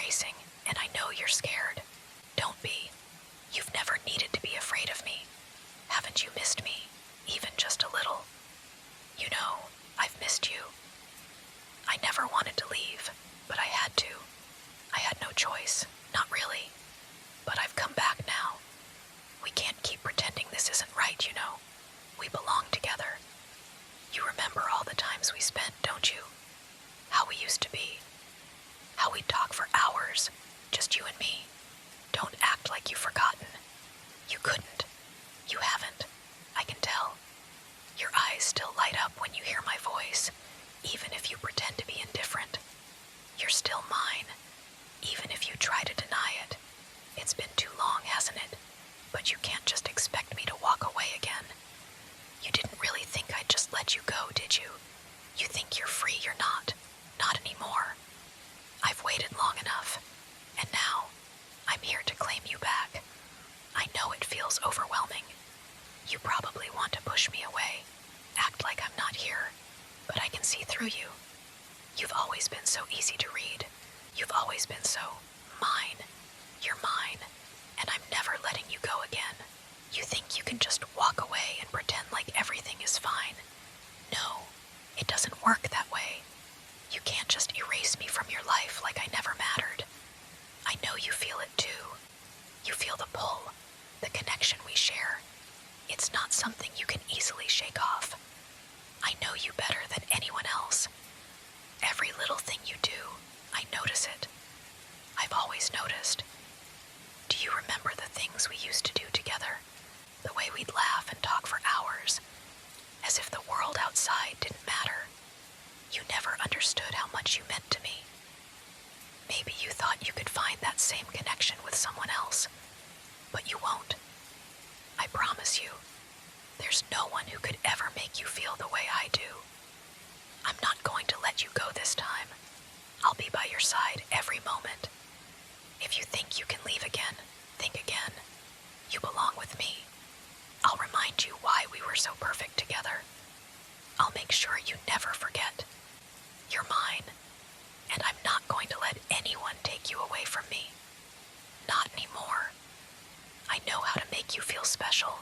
chasing, and I know you're scared. Don't be. You've never needed to be afraid of me. Haven't you missed me, even just a little? You know, I've missed you. I never wanted to leave, but I had to. I had no choice, not really. But I've come back now. We can't keep pretending this isn't right, you know. We belong together. You remember all the times we spent, don't you? How we used to be. How we'd talk for hours, just you and me. Don't act like you've forgotten. You couldn't. You haven't. I can tell. Your eyes still light up when you hear my voice, even if you pretend to be indifferent. You're still mine, even if you try to deny it. It's been too long, hasn't it? But you can't just expect me to walk away again. You didn't really think I'd just let you go, did you? You think you're free, you're not. Not anymore. I've waited long enough, and now I'm here to claim you back. I know it feels overwhelming. You probably want to push me away, act like I'm not here, but I can see through you. You've always been so easy to read. You've always been so mine. You're mine, and I'm never letting you go again. You think you can just walk away and pretend like everything is fine. No, it doesn't work that way. You can't just erase me from your life like I never mattered. I know you feel it too. You feel the pull, the connection we share. It's not something you can easily shake off. I know you better than anyone else. Every little thing you do, I notice it. I've always noticed. Do you remember the things we used to do together? The way we'd laugh and talk for hours, as if the world outside didn't matter. You never understood how much you meant to me. Maybe you thought you could find that same connection with someone else, but you won't. I promise you, there's no one who could ever make you feel the way I do. I'm not going to let you go this time. I'll be by your side every moment. If you think you can leave again, think again. You belong with me. I'll remind you why we were so perfect together. I'll make sure you never forget. You're mine, and I'm not going to let anyone take you away from me. Not anymore. I know how to make you feel special,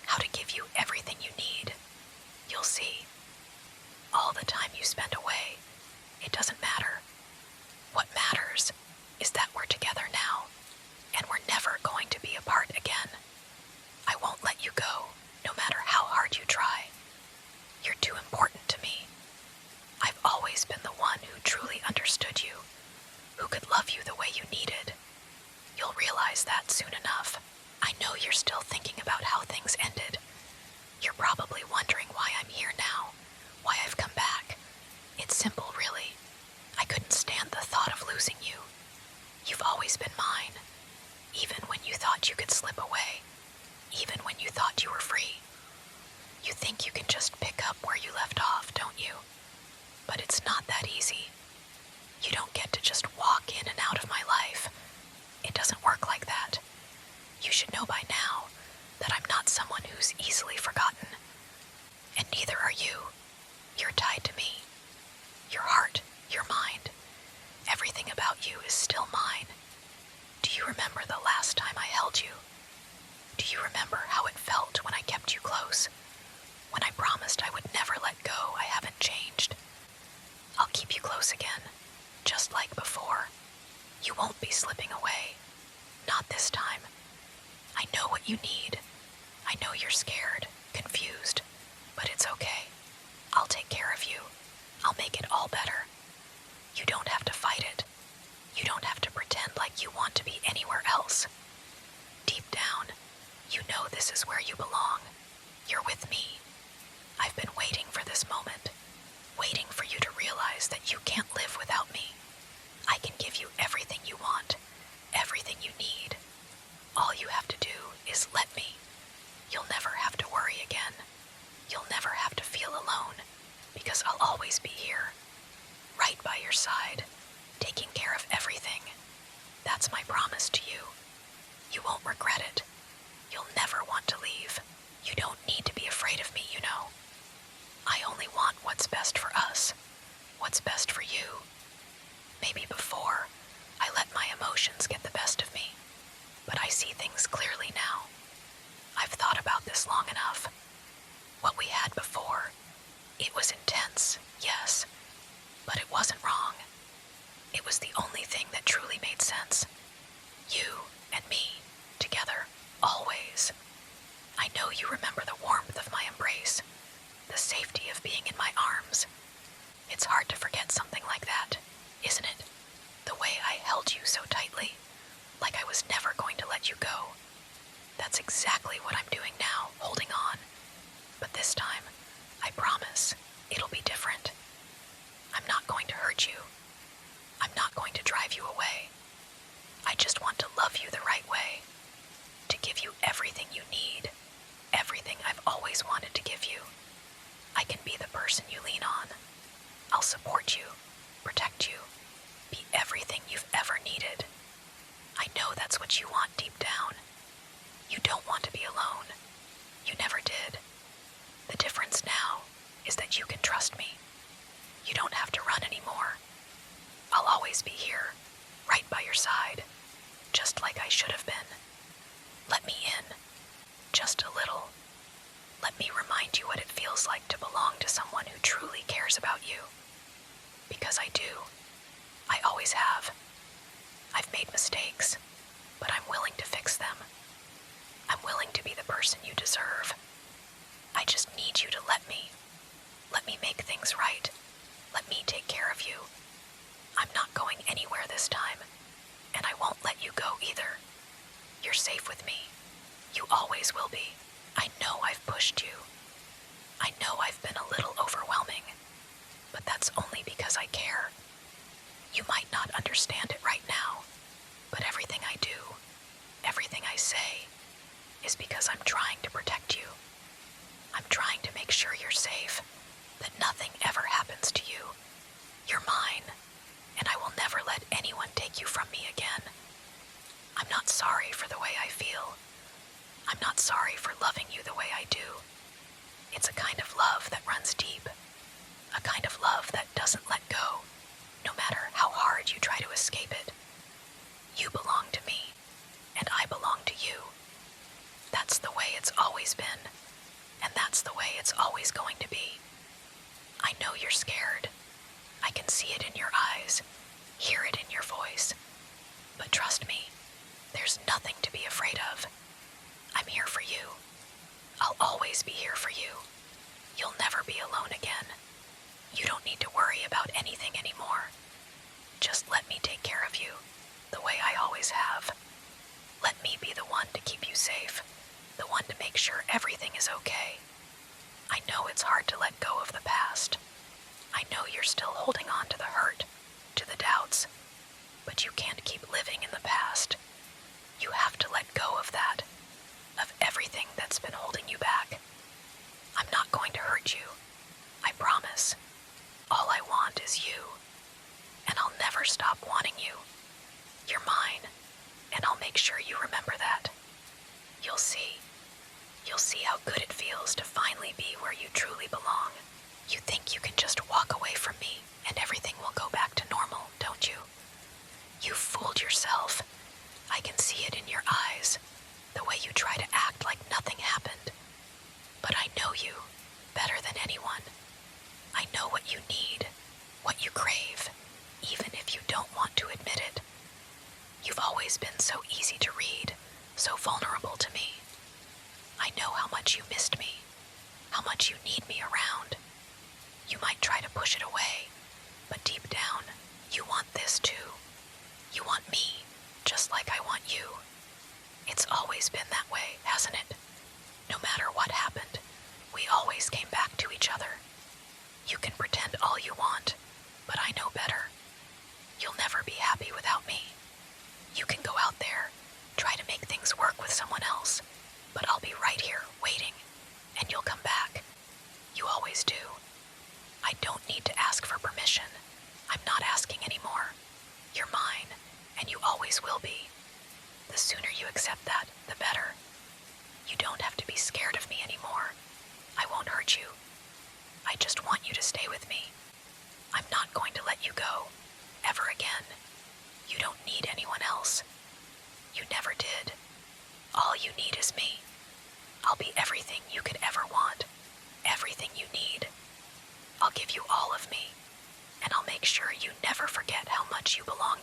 how to give you everything you need. You'll see. All the time you spend away, it doesn't matter. What matters is that we're together now, and we're never going to be apart again. I won't let you go, no matter how hard you try. You're too important to me. I've always been the one who truly understood you, who could love you the way you needed. You'll realize that soon enough. I know you're still thinking about how things ended. You're probably wondering why I'm here now, why I've come back. It's simple, really. I couldn't stand the thought of losing you. You've always been mine, even when you thought you could slip away, even when you thought you were free. You think you can just pick up where you left off, don't you? But it's not that easy. You don't get to just walk in and out of my life. It doesn't work like that. You should know by now that I'm not someone who's easily forgotten. And neither are you. You're tied to me. Your heart, your mind, everything about you is still mine. Do you remember the last time I held you? Do you remember how it felt when I kept you close? When I promised I would never let go, I haven't changed. I'll keep you close again, just like before. You won't be slipping away. Not this time. I know what you need. I know you're scared, confused, but it's okay. I'll take care of you. I'll make it all better. You don't have to fight it. You don't have to pretend like you want to be anywhere else. Deep down, you know this is where you belong. You're with me. I've been waiting for this moment, waiting for you to realize that you can't live without me. I can give you everything you want, everything you need. All you have to do is let me. You'll never have to worry again. You'll never have to feel alone, because I'll always be here, right by your side, taking care of everything. That's my promise to you. You won't regret it. You'll never want to leave. You don't need to be afraid of me, you know. I only want what's best for us, what's best for you. Maybe before, I let emotions get the best of me, but I see things clearly now. I've thought about this long enough. What we had before, it was intense, yes, but it wasn't wrong. It was the only thing that truly made sense. You and me, together, always. I know you remember the warmth of my embrace, the safety of being in my arms. It's hard to forget something like that, isn't it? The way I held you so tightly, like I was never going to let you go. That's exactly what I'm doing now, holding on. But this time, I promise, it'll be different. I'm not going to hurt you. I'm not going to drive you away. I just want to love you the right way, to give you everything you need, everything I've always wanted to give you. I can be the person you lean on. I'll support you, protect you, be everything you've ever needed. I know that's what you want deep down. You don't want to be alone. You never did. The difference now is that you can trust me. You don't have to run anymore. I'll always be here, right by your side, just like I should have been. Let me in, just a little. Let me remind you what it feels like to belong to someone who truly cares about you. Because I do. I always have. I've made mistakes, but I'm willing to fix them. I'm willing to be the person you deserve. I just need you to let me. Let me make things right. Let me take care of you. I'm not going anywhere this time, and I won't let you go either. You're safe with me. You always will be. I know I've pushed you. I know I've been a little overwhelming, but that's only because I care. You might not understand it right now, but everything I do, everything I say, is because I'm trying to protect you. I'm trying to make sure you're safe, that nothing ever happens to you. You're mine, and I will never let anyone take you from me again. I'm not sorry for the way I feel. I'm not sorry for loving you the way I do. It's a kind of love that runs deep, a kind of love that doesn't let go, no matter how hard you try to escape it. You belong to me, and I belong to you. That's the way it's always been, and that's the way it's always going to be. I know you're scared. I can see it in your eyes, hear it in your voice. But trust me, there's nothing to be afraid of. I'm here for you. I'll always be here for you. You'll never be alone again. You don't need to worry about anything anymore. Just let me take care of you, the way I always have. Let me be the one to keep you safe, the one to make sure everything is okay. I know it's hard to let go of the past. I know you're still holding on to the hurt, to the doubts, but you can't keep living in the past. You have to let go of that, of everything that's been holding you back. I'm not going to hurt you, I promise. All I want is you, and I'll never stop wanting you. You're mine, and I'll make sure you remember that. You'll see. You'll see how good it feels to finally be where you truly belong. You think you can just walk away from me and everything will go back to normal, don't you? You fooled yourself. I can see it in your eyes, the way you try to act like nothing happened. But I know you better than anyone. I know what you need, what you crave, even if you don't want to admit it. You've always been so easy to read, so vulnerable to me. I know how much you missed me, how much you need me around. You might try to push it away, but deep down, you want this too. You want me, just like I want you. It's always been that way, hasn't it? No matter what happened, we always came back to each other. You can pretend all you want, but I know better. You'll never be happy without me. You can go out there, try to make things work with someone else, but I'll be right here waiting, and you'll come back. You always do. I don't need to ask for permission. I'm not asking anymore. You're mine, and you always will be. The sooner you accept that, the better. You don't have to be scared of me anymore. I won't hurt you. I just want you to stay with me. I'm not going to let you go, ever again. You don't need anyone else. else. You never did. All you need is me. I'll be everything you could ever want, everything you need. I'll give you all of me, and I'll make sure you never forget how much you belong